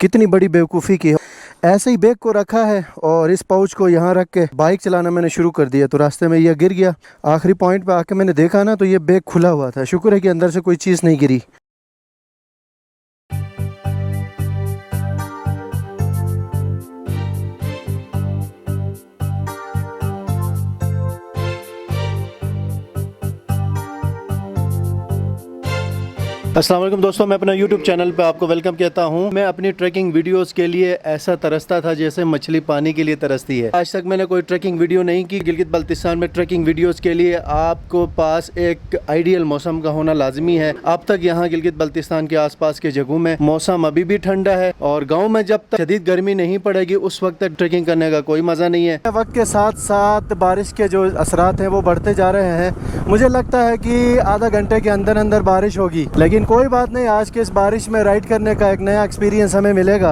कितनी बड़ी बेवकूफ़ी की है। ऐसे ही बैग को रखा है और इस पाउच को यहाँ रख के बाइक चलाना मैंने शुरू कर दिया, तो रास्ते में यह गिर गया। आखिरी पॉइंट पे आके मैंने देखा ना, तो ये बैग खुला हुआ था। शुक्र है कि अंदर से कोई चीज़ नहीं गिरी। अस्सलाम वालेकुम दोस्तों, मैं अपना YouTube चैनल पे आपको वेलकम कहता हूँ। मैं अपनी ट्रैकिंग वीडियोस के लिए ऐसा तरसता था जैसे मछली पानी के लिए तरसती है। आज तक मैंने कोई ट्रैकिंग वीडियो नहीं की। गिलगित बल्तिस्तान में ट्रैकिंग वीडियोस के लिए आपको पास एक आइडियल मौसम का होना लाजमी है। अब तक यहाँ गिलगित बल्तिस्तान के आसपास के जगहों में मौसम अभी भी ठंडा है और गाँव में जब तक शदीद गर्मी नहीं पड़ेगी उस वक्त तक ट्रैकिंग करने का कोई मजा नहीं है। वक्त के साथ साथ बारिश के जो असरात है वो बढ़ते जा रहे हैं। मुझे लगता है कि आधा घंटे के अंदर अंदर बारिश होगी, लेकिन कोई बात नहीं, आज के इस बारिश में राइड करने का एक नया एक्सपीरियंस हमें मिलेगा।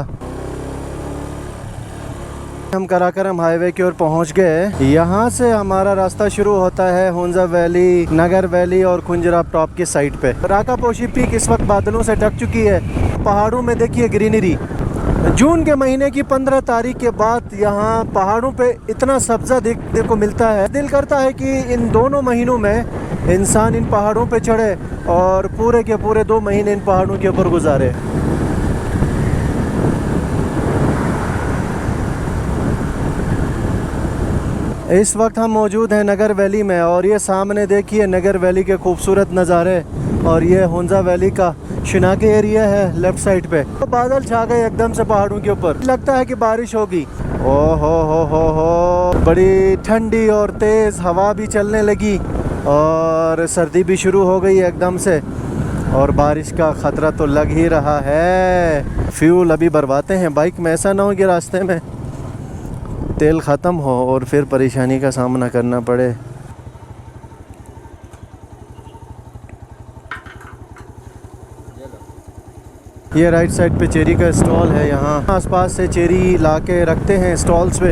हम कराकरम हाईवे की ओर पहुंच गए। यहाँ से हमारा रास्ता शुरू होता है हुंजा वैली, नगर वैली और खुंजराब टॉप की साइड पे। राकापोशी पीक इस वक्त बादलों से ढक चुकी है। पहाड़ों में देखिए ग्रीनरी। जून के महीने की 15 तारीख के बाद यहाँ पहाड़ों पे इतना सब्जा देखने को मिलता है। दिल करता है कि इन दोनों महीनों में इंसान इन पहाड़ों पे चढ़े और पूरे के पूरे 2 महीने इन पहाड़ों के ऊपर गुजारे। इस वक्त हम मौजूद हैं नगर वैली में और ये सामने देखिए नगर वैली के खूबसूरत नज़ारे और ये हुंजा वैली का शिनाके एरिया है लेफ्ट साइड पे। तो बादल छा गए एकदम से पहाड़ों के ऊपर, लगता है कि बारिश होगी। ओ हो, बड़ी ठंडी और तेज़ हवा भी चलने लगी और सर्दी भी शुरू हो गई एकदम से और बारिश का ख़तरा तो लग ही रहा है। फ्यूल अभी भरवाते हैं बाइक में, ऐसा ना हो कि रास्ते में तेल ख़त्म हो और फिर परेशानी का सामना करना पड़े। ये राइट साइड पे चेरी का स्टॉल है। यहाँ आसपास से चेरी ला के रखते हैं स्टॉल्स पे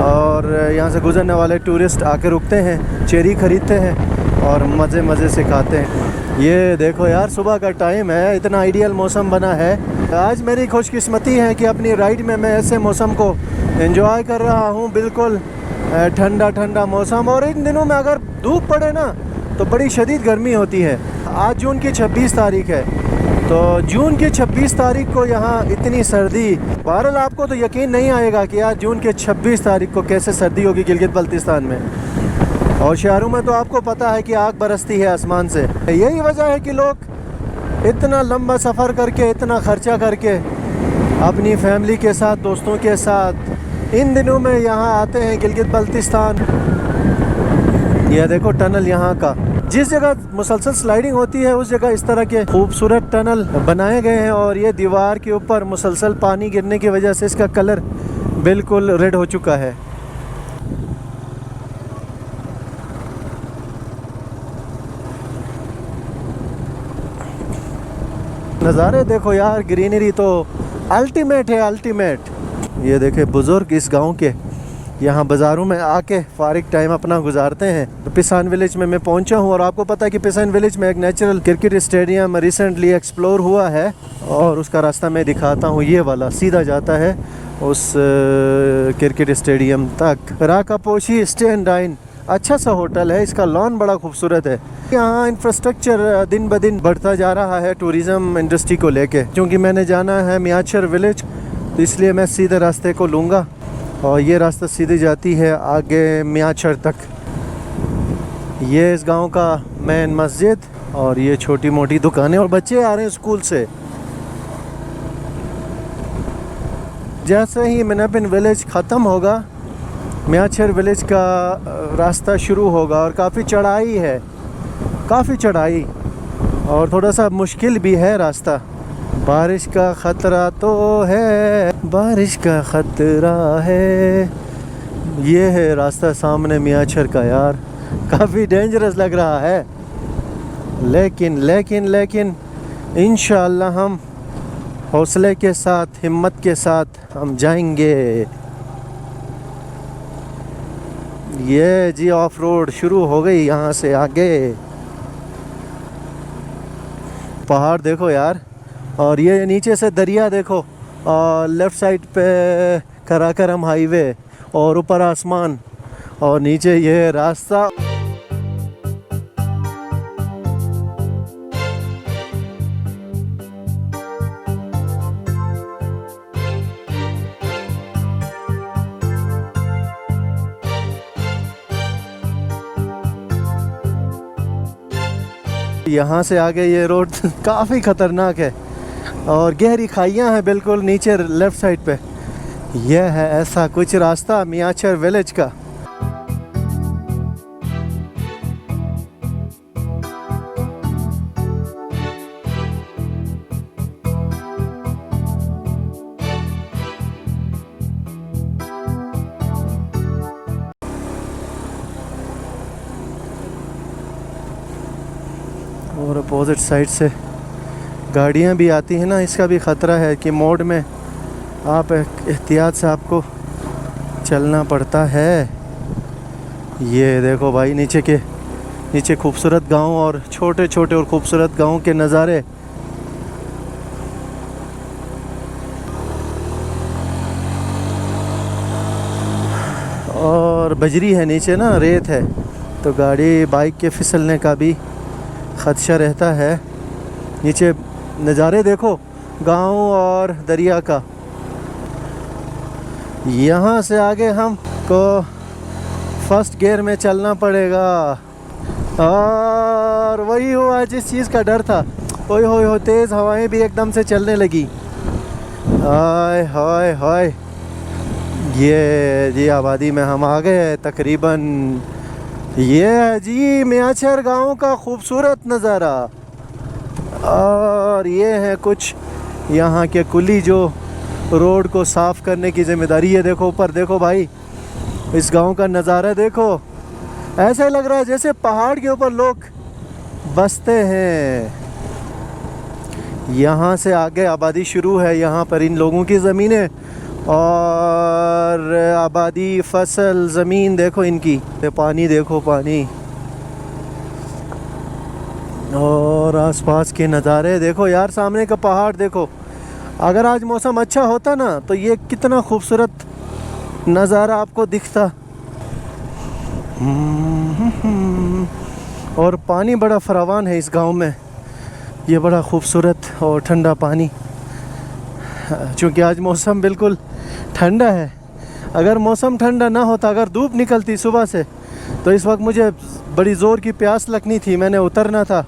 और यहाँ से गुजरने वाले टूरिस्ट आके रुकते हैं, चेरी ख़रीदते हैं और मज़े से खाते हैं। ये देखो यार, सुबह का टाइम है, इतना आइडियल मौसम बना है। आज मेरी खुशकिस्मती है कि अपनी राइड में मैं ऐसे मौसम को एंजॉय कर रहा हूँ। बिल्कुल ठंडा ठंडा मौसम, और इन दिनों में अगर धूप पड़े ना तो बड़ी शदीद गर्मी होती है। आज जून की 26 तारीख है, तो जून की 26 तारीख को यहाँ इतनी सर्दी। बहरहाल आपको तो यकीन नहीं आएगा कि आज जून के 26 तारीख को कैसे सर्दी होगी गिलगित बल्तिस्तान में। और शहरों में तो आपको पता है कि आग बरसती है आसमान से। यही वजह है कि लोग इतना लंबा सफ़र करके, इतना ख़र्चा करके अपनी फैमिली के साथ, दोस्तों के साथ इन दिनों में यहाँ आते हैं गिलगित बल्तिस्तान। यह देखो टनल यहाँ का, जिस जगह मुसलसल स्लाइडिंग होती है उस जगह इस तरह के खूबसूरत टनल बनाए गए हैं और ये दीवार के ऊपर मुसलसल पानी गिरने की वजह से इसका कलर बिल्कुल रेड हो चुका है। नज़ारे देखो यार, ग्रीनरी तो अल्टीमेट है, अल्टीमेट। ये देखे बुज़ुर्ग इस गांव के यहाँ बाज़ारों में आके फारिग टाइम अपना गुजारते हैं। पिसान विलेज में मैं पहुँचा हूँ और आपको पता है कि पिसान विलेज में एक natural cricket stadium recently explore हुआ है और उसका रास्ता मैं दिखाता हूँ। ये वाला सीधा जाता है उस क्रिकेट स्टेडियम तक। राकापोशी स्टे एंड डाइन, अच्छा सा होटल है, इसका लॉन बड़ा खूबसूरत है। यहाँ इंफ्रास्ट्रक्चर दिन ब दिन बढ़ता जा रहा है टूरिज़्म इंडस्ट्री को लेके। क्योंकि मैंने जाना है मियाचर विलेज, तो इसलिए मैं सीधे रास्ते को लूँगा और ये रास्ता सीधी जाती है आगे मियाचर तक। ये इस गांव का मेन मस्जिद और ये छोटी मोटी दुकानें और बच्चे आ रहे हैं स्कूल से। जैसे ही मिनापिन विलेज ख़त्म होगा, मियाचर विलेज का रास्ता शुरू होगा और काफ़ी चढ़ाई है, काफ़ी चढ़ाई और थोड़ा सा मुश्किल भी है रास्ता। बारिश का ख़तरा तो है, बारिश का ख़तरा है। ये है रास्ता सामने मियाचर का। यार काफ़ी डेंजरस लग रहा है, लेकिन इंशाअल्लाह हम हौसले के साथ, हिम्मत के साथ हम जाएंगे। ये जी ऑफ रोड शुरू हो गई यहाँ से आगे। पहाड़ देखो यार, और ये नीचे से दरिया देखो, और लेफ़्ट साइड पे कराकरम हाईवे और ऊपर आसमान और नीचे ये रास्ता। यहाँ से आगे ये रोड काफ़ी ख़तरनाक है और गहरी खाइयाँ हैं बिल्कुल नीचे लेफ़्ट साइड पे। यह है ऐसा कुछ रास्ता मियाँचर विलेज का। और अपोजिट साइड से गाड़ियाँ भी आती हैं ना, इसका भी ख़तरा है कि मोड़ में आप एहतियात से आपको चलना पड़ता है। ये देखो भाई नीचे खूबसूरत गांव और छोटे छोटे और खूबसूरत गांव के नज़ारे। और बजरी है नीचे ना, रेत है, तो गाड़ी बाइक के फिसलने का भी खदशा रहता है। नीचे नज़ारे देखो गांव और दरिया का। यहाँ से आगे हमको फर्स्ट गियर में चलना पड़ेगा। और वही हुआ जिस चीज़ का डर था। ओए होए हो, तेज़ हवाएं भी एकदम से चलने लगी। हाय हाय हाय, ये जी आबादी में हम आ गए तकरीबन। ये है जी मियाँचर गांव का खूबसूरत नज़ारा। और ये है कुछ यहाँ के कुली जो रोड को साफ़ करने की ज़िम्मेदारी है। देखो ऊपर देखो भाई, इस गांव का नज़ारा देखो, ऐसा लग रहा है जैसे पहाड़ के ऊपर लोग बसते हैं। यहाँ से आगे आबादी शुरू है, यहाँ पर इन लोगों की ज़मीनें और आबादी, फसल, ज़मीन देखो इनकी, पानी देखो पानी, और आसपास के नज़ारे देखो यार, सामने का पहाड़ देखो। अगर आज मौसम अच्छा होता ना तो ये कितना खूबसूरत नज़ारा आपको दिखता। और पानी बड़ा फरावान है इस गांव में, ये बड़ा खूबसूरत और ठंडा पानी। चूँकि आज मौसम बिल्कुल ठंडा है। अगर मौसम ठंडा ना होता, अगर धूप निकलती सुबह से, तो इस वक्त मुझे बड़ी ज़ोर की प्यास लगनी थी, मैंने उतरना था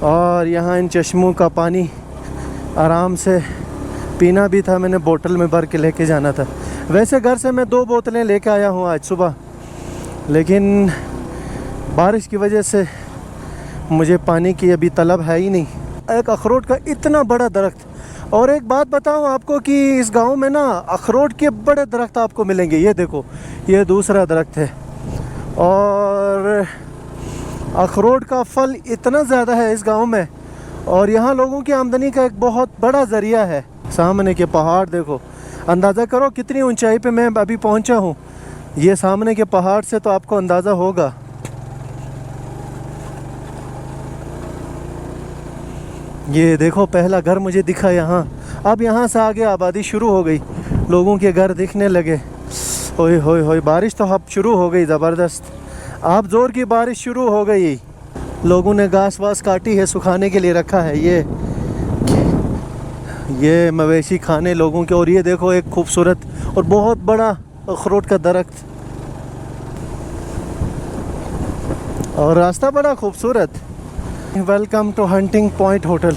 और यहाँ इन चश्मों का पानी आराम से पीना भी था। मैंने बोतल में भर के लेके जाना था। वैसे घर से मैं 2 बोतलें लेके आया हूँ आज सुबह, लेकिन बारिश की वजह से मुझे पानी की अभी तलब है ही नहीं। एक अखरोट का इतना बड़ा दरख्त। और एक बात बताऊं आपको कि इस गांव में ना अखरोट के बड़े दरख्त आपको मिलेंगे। ये देखो, ये दूसरा दरख्त है और अखरोट का फल इतना ज़्यादा है इस गांव में, और यहाँ लोगों की आमदनी का एक बहुत बड़ा ज़रिया है। सामने के पहाड़ देखो, अंदाज़ा करो कितनी ऊंचाई पे मैं अभी पहुँचा हूँ। ये सामने के पहाड़ से तो आपको अंदाज़ा होगा। ये देखो पहला घर मुझे दिखा यहाँ। अब यहाँ से आगे आबादी शुरू हो गई, लोगों के घर दिखने लगे। ओए होए होए, बारिश तो अब शुरू हो गई ज़बरदस्त। अब ज़ोर की बारिश शुरू हो गई। लोगों ने घास वास काटी है, सुखाने के लिए रखा है। ये मवेशी खाने लोगों के। और ये देखो एक खूबसूरत और बहुत बड़ा अखरोट का दरख्त, और रास्ता बड़ा खूबसूरत। Welcome to hunting point hotel.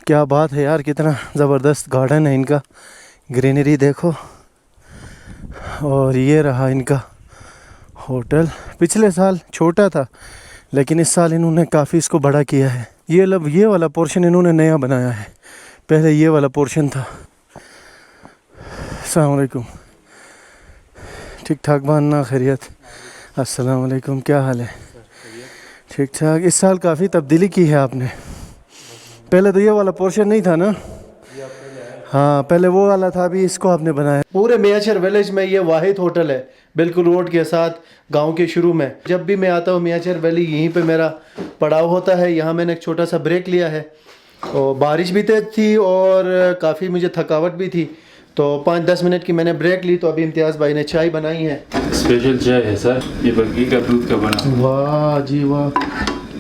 क्या बात है यार, कितना ज़बरदस्त गार्डन है इनका, ग्रीनरी देखो। और ये रहा इनका होटल। पिछले साल छोटा था, लेकिन इस साल इन्होंने काफ़ी इसको बड़ा किया है। ये वाला पोर्शन इन्होंने नया बनाया है, पहले ये वाला पोर्शन था। अस्सलाम वालेकुम, ठीक ठाक बाना, खैरियत? अस्सलाम वालेकुम, क्या हाल है? ठीक ठाक। इस साल काफ़ी तब्दीली की है आपने। पहले तो ये वाला पोर्शन नहीं था ना? हाँ पहले वो वाला था, अभी इसको आपने बनाया। पूरे मियाँचर विलेज में ये वाहिद होटल है, बिल्कुल रोड के साथ गांव के शुरू में। जब भी मैं आता हूँ मियाँचर वैली, यहीं पे मेरा पड़ाव होता है। यहाँ मैंने एक छोटा सा ब्रेक लिया है, और बारिश भी तेज थी और काफ़ी मुझे थकावट भी थी, तो 5-10 मिनट की मैंने ब्रेक ली। तो अभी इम्तियाज़ भाई ने चाय बनाई है, स्पेशल चाय है सर, ये बकरी का दूध का बना। वाह जी वाह।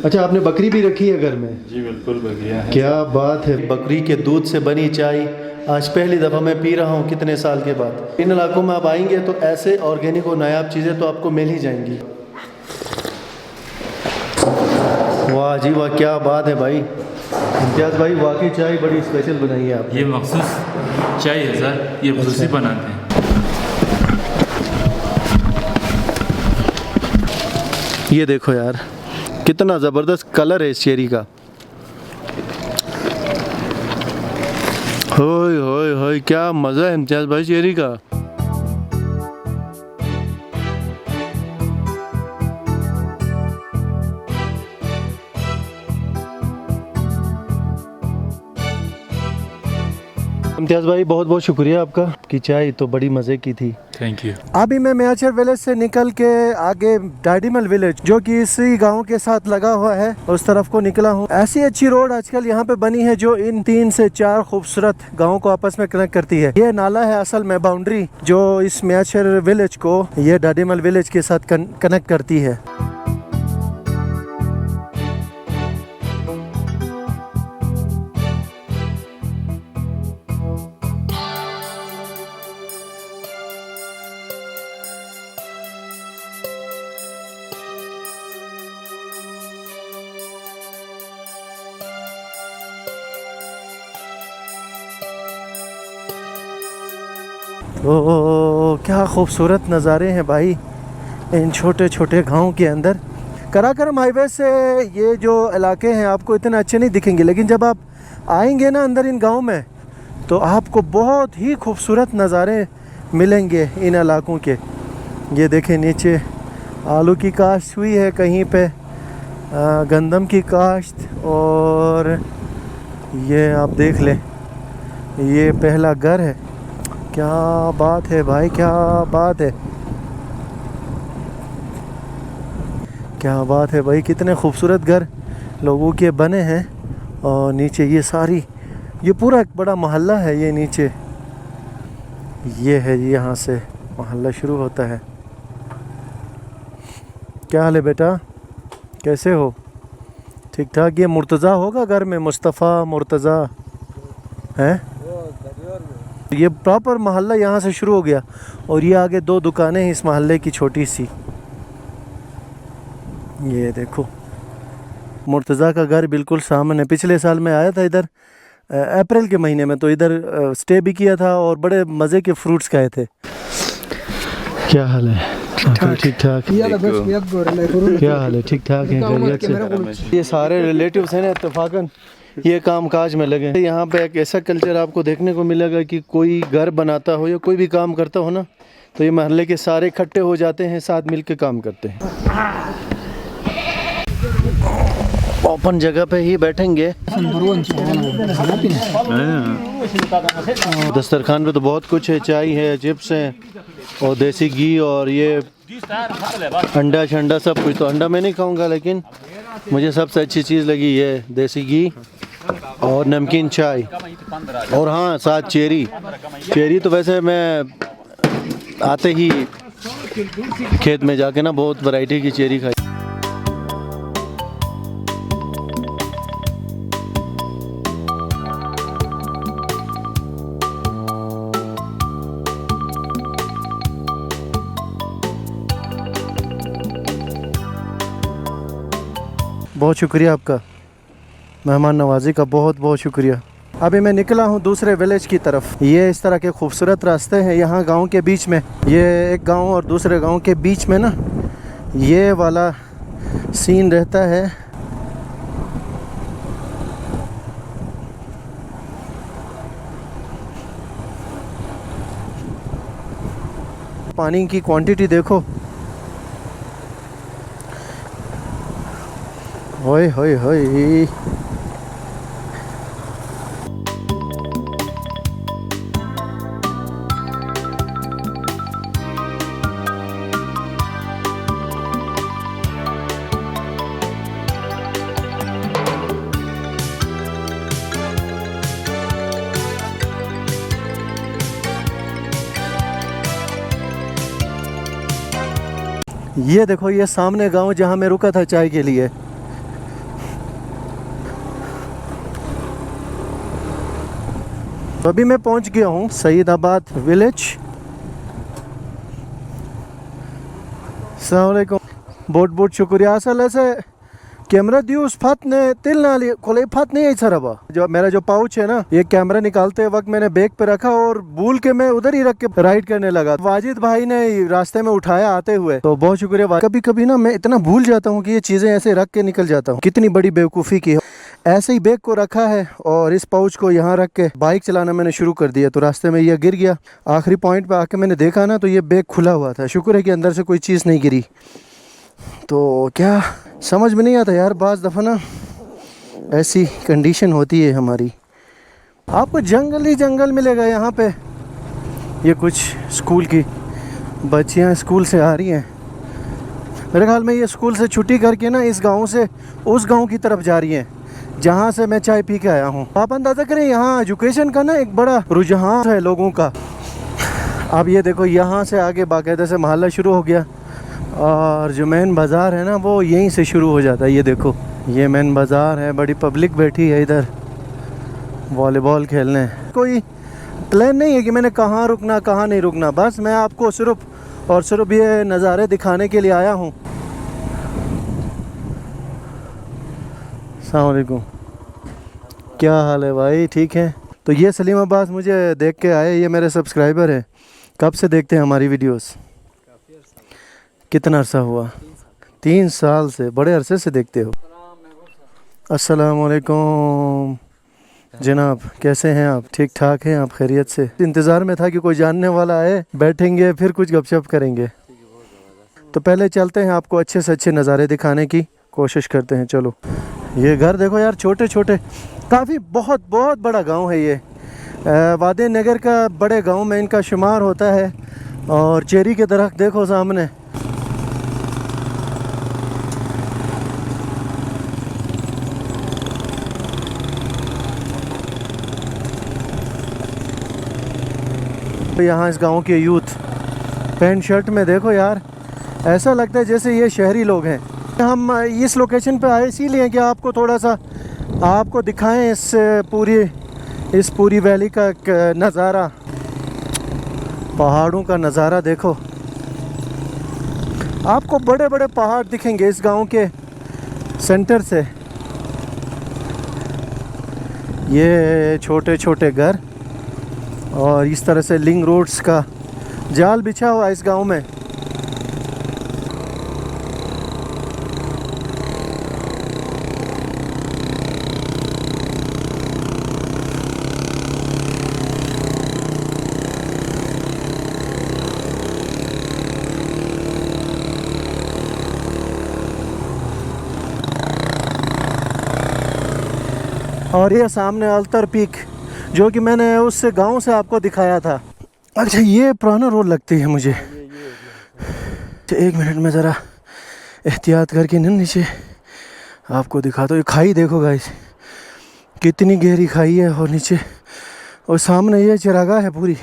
अच्छा, आपने बकरी भी रखी है घर में? जी बिल्कुल, बकरियाँ हैं। क्या बात है, बकरी के दूध से बनी चाय आज पहली दफ़ा मैं पी रहा हूँ कितने साल के बाद। इन इलाकों में आप आएंगे तो ऐसे ऑर्गेनिक और नायाब चीज़ें तो आपको मिल ही जाएंगी। वाह जी वाह, क्या बात है भाई। इम्तियाज़ भाई वाकई चाय बड़ी स्पेशल बनाई है आपने। ये मखसूस चाय है सर, ये खुशी बनाते हैं। ये देखो यार, कितना ज़बरदस्त कलर है इस चेरी का। होय होय होय, क्या मज़ा है इम्तियाज़ भाई चेरी का। इम्तियाज़ भाई बहुत बहुत शुक्रिया आपका, कि चाय तो बड़ी मज़े की थी। Thank you. अभी मैं मियाँचर विलेज से निकल के आगे डाडीमल विलेज, जो कि इसी गांव के साथ लगा हुआ है, उस तरफ को निकला हूँ। ऐसी अच्छी रोड आजकल यहाँ पे बनी है जो इन 3 से 4 खूबसूरत गांवों को आपस में कनेक्ट करती है। ये नाला है असल में बाउंड्री, जो इस मियाँचर विलेज को ये डाडीमल विलेज के साथ कनेक्ट करती है। तो क्या खूबसूरत नज़ारे हैं भाई इन छोटे छोटे गांव के अंदर। कराकरम हाईवे से ये जो इलाके हैं आपको इतने अच्छे नहीं दिखेंगे, लेकिन जब आप आएंगे ना अंदर इन गांव में, तो आपको बहुत ही खूबसूरत नज़ारे मिलेंगे इन इलाकों के। ये देखें, नीचे आलू की काश्त हुई है, कहीं पे गंदम की काश्त, और ये आप देख लें, ये पहला घर है। क्या बात है भाई, क्या बात है, क्या बात है भाई। कितने खूबसूरत घर लोगों के बने हैं। और नीचे ये सारी, ये पूरा एक बड़ा मोहल्ला है। ये नीचे ये है, यहाँ से मोहल्ला शुरू होता है। क्या हाल है बेटा, कैसे हो? ठीक ठाक। ये मुर्तज़ा होगा घर में, मुस्तफ़ा मुर्तज़ा है। ये प्रॉपर मोहल्ला यहाँ से शुरू हो गया, और ये आगे 2 दुकानें हैं इस मोहल्ले की छोटी सी। ये देखो, मुर्तज़ा का घर बिल्कुल सामने। पिछले साल मैं आया था इधर अप्रैल के महीने में, तो इधर स्टे भी किया था और बड़े मज़े के फ्रूट्स खाए थे। क्या हाल है? ठीक ठाक। क्या हाल है? ठीक ठाक है, खैरियत से। ये सारे रिलेटिव्स हैं ना, इत्तेफाकन ये काम काज में लगे। यहाँ पे एक ऐसा कल्चर आपको देखने को मिलेगा कि कोई घर बनाता हो या कोई भी काम करता हो ना, तो ये मोहल्ले के सारे इकट्ठे हो जाते हैं, साथ मिल के काम करते हैं। ओपन जगह पे ही बैठेंगे। दस्तरखान पे तो बहुत कुछ है, चाय है, चिप्स हैं, और देसी घी, और ये अंडा शंडा सब कुछ। तो अंडा मैं नहीं खाऊंगा, लेकिन मुझे सबसे अच्छी चीज़ लगी ये देसी घी और नमकीन चाय, और हाँ साथ चेरी। चेरी तो वैसे मैं आते ही खेत में जाके ना बहुत वैरायटी की चेरी खाई। बहुत शुक्रिया आपका, मेहमान नवाजी का बहुत बहुत शुक्रिया। अभी मैं निकला हूँ दूसरे विलेज की तरफ। ये इस तरह के खूबसूरत रास्ते हैं यहाँ गांव के बीच में। ये एक गांव और दूसरे गांव के बीच में ना ये वाला सीन रहता है। पानी की क्वांटिटी देखो, होय होय होय। ये देखो ये सामने गांव जहां मैं रुका था चाय के लिए। तो अभी मैं पहुंच गया हूं सईदाबाद विलेज। अस्सलाम वालेकुम। बहुत बहुत शुक्रिया। असल ऐसे कैमरा दियो उस फत ने तिल ना लिए खोले फत नहीं है सर। अब जो मेरा जो पाउच है ना, ये कैमरा निकालते वक्त मैंने बैग पे रखा और भूल के मैं उधर ही रख के राइड करने लगा। वाजिद भाई ने रास्ते में उठाया आते हुए, तो बहुत शुक्रिया। कभी कभी ना मैं इतना भूल जाता हूँ कि ये चीजें ऐसे रख के निकल जाता हूँ। कितनी बड़ी बेवकूफ़ी की है। ऐसे ही बैग को रखा है और इस पाउच को यहाँ रख के बाइक चलाना मैंने शुरू कर दिया। तो रास्ते में यह गिर गया। आखिरी पॉइंट पे आके मैंने देखा ना, तो ये बैग खुला हुआ था। शुक्र है कि अंदर से कोई चीज़ नहीं गिरी। तो क्या समझ में नहीं आता यार, बाज़ दफ़ा ना ऐसी कंडीशन होती है हमारी। आपको जंगल ही जंगल मिलेगा यहाँ पे। ये कुछ स्कूल की बच्चियाँ स्कूल से आ रही हैं। मेरे ख्याल में ये स्कूल से छुट्टी करके ना इस गांव से उस गांव की तरफ जा रही हैं जहाँ से मैं चाय पी के आया हूँ। आप अंदाज़ा करें यहाँ एजुकेशन का ना एक बड़ा रुझान है लोगों का। अब ये देखो यहाँ से आगे बाकायदा से मोहल्ला शुरू हो गया और जो मेन बाज़ार है ना वो यहीं से शुरू हो जाता है। ये देखो ये मेन बाज़ार है। बड़ी पब्लिक बैठी है इधर वॉलीबॉल खेलने। कोई प्लान नहीं है कि मैंने कहाँ रुकना कहाँ नहीं रुकना। बस मैं आपको सिर्फ और सिर्फ ये नज़ारे दिखाने के लिए आया हूँ। अस्सलाम वालेकुम। क्या हाल है भाई? ठीक है। तो ये सलीम अब्बास मुझे देख के आए। ये मेरे सब्सक्राइबर हैं। कब से देखते हैं हमारी वीडियोस? कितना अरसा हुआ? 3 साल से। बड़े अरसे से देखते हो। अस्सलाम वालेकुम जनाब, कैसे हैं आप? ठीक ठाक हैं आप? खैरियत से? इंतज़ार में था कि कोई जानने वाला आए, बैठेंगे फिर कुछ गपशप करेंगे। तो पहले चलते हैं, आपको अच्छे से अच्छे नज़ारे दिखाने की कोशिश करते हैं। चलो। ये घर देखो यार, छोटे छोटे, काफ़ी बहुत बहुत बड़ा गांव है ये। वादे नगर का बड़े गांव में इनका शुमार होता है। और चेरी के दरख्त देखो सामने। यहाँ इस गांव के यूथ पैंट शर्ट में देखो यार, ऐसा लगता है जैसे ये शहरी लोग हैं। हम इस लोकेशन पे आए इसीलिए कि आपको थोड़ा सा आपको दिखाएं इस पूरी वैली का नज़ारा, पहाड़ों का नज़ारा। देखो आपको बड़े बड़े पहाड़ दिखेंगे इस गांव के सेंटर से। ये छोटे छोटे घर और इस तरह से लिंक रोड्स का जाल बिछा हुआ है इस गांव में। और ये सामने अल्तर पीक जो कि मैंने उस गांव से आपको दिखाया था। अच्छा ये पुराना रोड लगती है मुझे। एक मिनट में ज़रा एहतियात करके नीचे आपको दिखाता हूँ। ये खाई देखो गाइस, कितनी गहरी खाई है। और नीचे और सामने ये चरागाह है पूरी।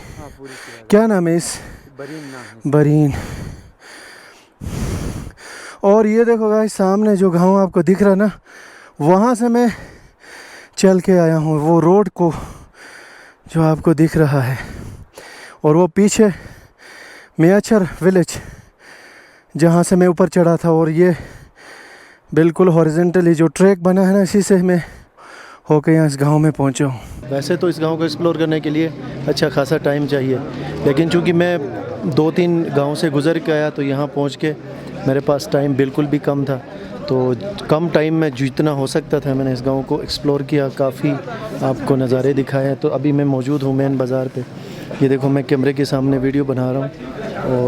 क्या नाम है इस? बरीन। और ये देखो गाइस सामने जो गांव आपको दिख रहा ना, वहाँ से मैं चल के आया हूँ वो रोड को जो आपको दिख रहा है। और वो पीछे मियाचर विलेज जहाँ से मैं ऊपर चढ़ा था। और ये बिल्कुल हॉरिजॉन्टली जो ट्रैक बना है ना, इसी से मैं होके यहाँ इस गांव में पहुँचा हूँ। वैसे तो इस गांव को एक्सप्लोर करने के लिए अच्छा खासा टाइम चाहिए, लेकिन चूँकि मैं 2-3 गांव से गुज़र के आया तो यहाँ पहुँच के मेरे पास टाइम बिल्कुल भी कम था। तो कम टाइम में जितना हो सकता था मैंने इस गांव को एक्सप्लोर किया, काफ़ी आपको नज़ारे दिखाए। तो अभी मैं मौजूद हूँ मेन बाज़ार पे। ये देखो मैं कैमरे के सामने वीडियो बना रहा हूँ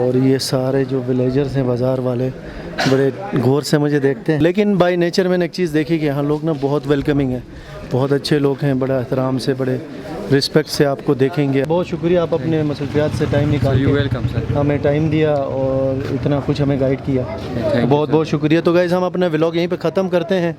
और ये सारे जो विलेजर्स हैं बाज़ार वाले बड़े गौर से मुझे देखते हैं। लेकिन बाय नेचर मैंने एक चीज़ देखी कि यहाँ लोग ना बहुत वेलकमिंग है, बहुत अच्छे लोग हैं, बड़ा एहतराम से बड़े रिस्पेक्ट से आपको देखेंगे। बहुत शुक्रिया, आप अपने मसरूफियात से टाइम निकाल के वेलकम सर, हमें टाइम दिया और इतना कुछ हमें गाइड किया। तो बहुत बहुत शुक्रिया। तो गाइस हम अपना व्लॉग यहीं पे ख़त्म करते हैं।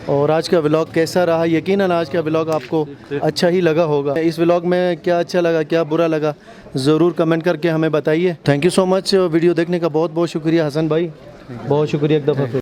और आज का व्लॉग कैसा रहा? यकीनन आज का व्लॉग आपको अच्छा ही लगा होगा। इस व्लॉग में क्या अच्छा लगा, क्या बुरा लगा, ज़रूर कमेंट करके हमें बताइए। Thank you so much. Video देखने का बहुत बहुत शुक्रिया हसन भाई। बहुत शुक्रिया एक दफ़ा फिर।